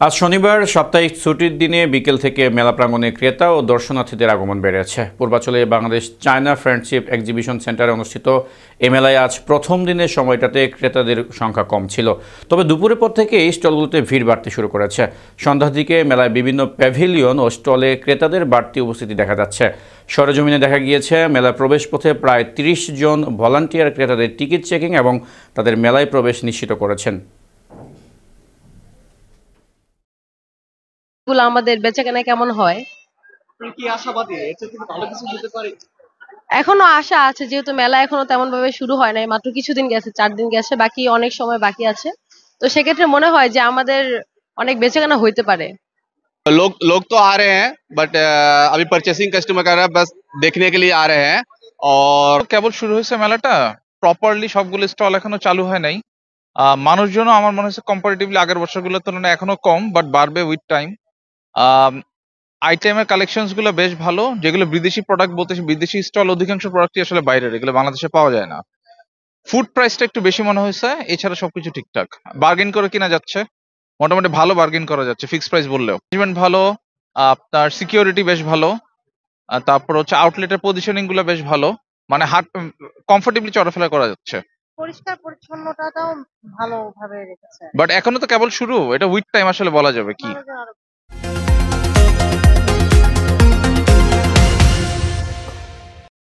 আজ শনিবার সাপ্তাহিক ছুটির দিনে বিকেল থেকে মেলা প্রাঙ্গণে ক্রেতা ও দর্শনার্থীদের আগমন বেড়েছে। পূর্বাঞ্চলে বাংলাদেশ চায়না ফ্রেন্ডশিপ এক্সিবিশন সেন্টারে অনুষ্ঠিত এ মেলায় আজ প্রথম দিনের সময়টাতে ক্রেতাদের সংখ্যা কম ছিল, তবে দুপুরের পর থেকে এই স্টলগুলোতে ভিড় বাড়তে শুরু করেছে। সন্ধ্যার দিকে মেলায় বিভিন্ন প্যাভিলিয়ন ও স্টলে ক্রেতাদের বাড়তি উপস্থিতি দেখা যাচ্ছে। সরেজমিনে দেখা গিয়েছে মেলার প্রবেশপথে প্রায় ৩০ জন ভলান্টিয়ার ক্রেতাদের টিকিট চেকিং এবং তাদের মেলায় প্রবেশ নিশ্চিত করেছেন। আমাদের বেচাকেনা কেমন হয়? কি আশাবাদী এর থেকে ভালো কিছু হতে পারে? এখনো আশা আছে, যেহেতু মেলা এখনো তেমন ভাবে শুরু হয় নাই, মাত্র কিছুদিন গেছে, 4 দিন গেছে, বাকি অনেক সময় বাকি আছে। তো সেক্ষেত্রে মনে হয় যে আমাদের অনেক বেচাকেনা হইতে পারে। लोग लोग तो आ रहे हैं बट अभी परचेसिंग कस्टमर कर रहा है, बस देखने के लिए आ रहे हैं। और কেবল শুরু হয়েছে মেলাটা, প্রপারলি সবগুলো স্টল এখনো চালু হয় নাই। মানুষজনও আমার মনে হচ্ছে কম্পারেটিভলি আগের বছরগুলোর তুলনায় এখনো কম, বাট বাড়বে উইথ টাইম। আইটেমের কালেকশনস গুলো বেশ ভালো, যেগুলো বিদেশি প্রোডাক্ট বলতে বিদেশি স্টল অধিকাংশ প্রোডাক্টই আসলে বাইরের, এগুলো বাংলাদেশে পাওয়া যায় না। ফুড প্রাইসটা একটু বেশি মনে হয়েছে, এছাড়া সবকিছু ঠিকঠাক। বার্গেন করে কিনা যাচ্ছে, মোটামুটি ভালো বার্গেন করা যাচ্ছে ফিক্স প্রাইস বললেও। ম্যানেজমেন্ট ভালো, আপনার সিকিউরিটি বেশ ভালো, তারপর হচ্ছে আউটলেটের পজিশনিং গুলো বেশ ভালো, মানে হাট কমফোর্টেবলি চলাফেরা করা যাচ্ছে। পরিষ্কার পরিচ্ছন্নতাটাও ভালোভাবে রেখেছে। বাট এখনো তো কেবল শুরু, এটা উইথ টাইম আসলে বলা যাবে কি।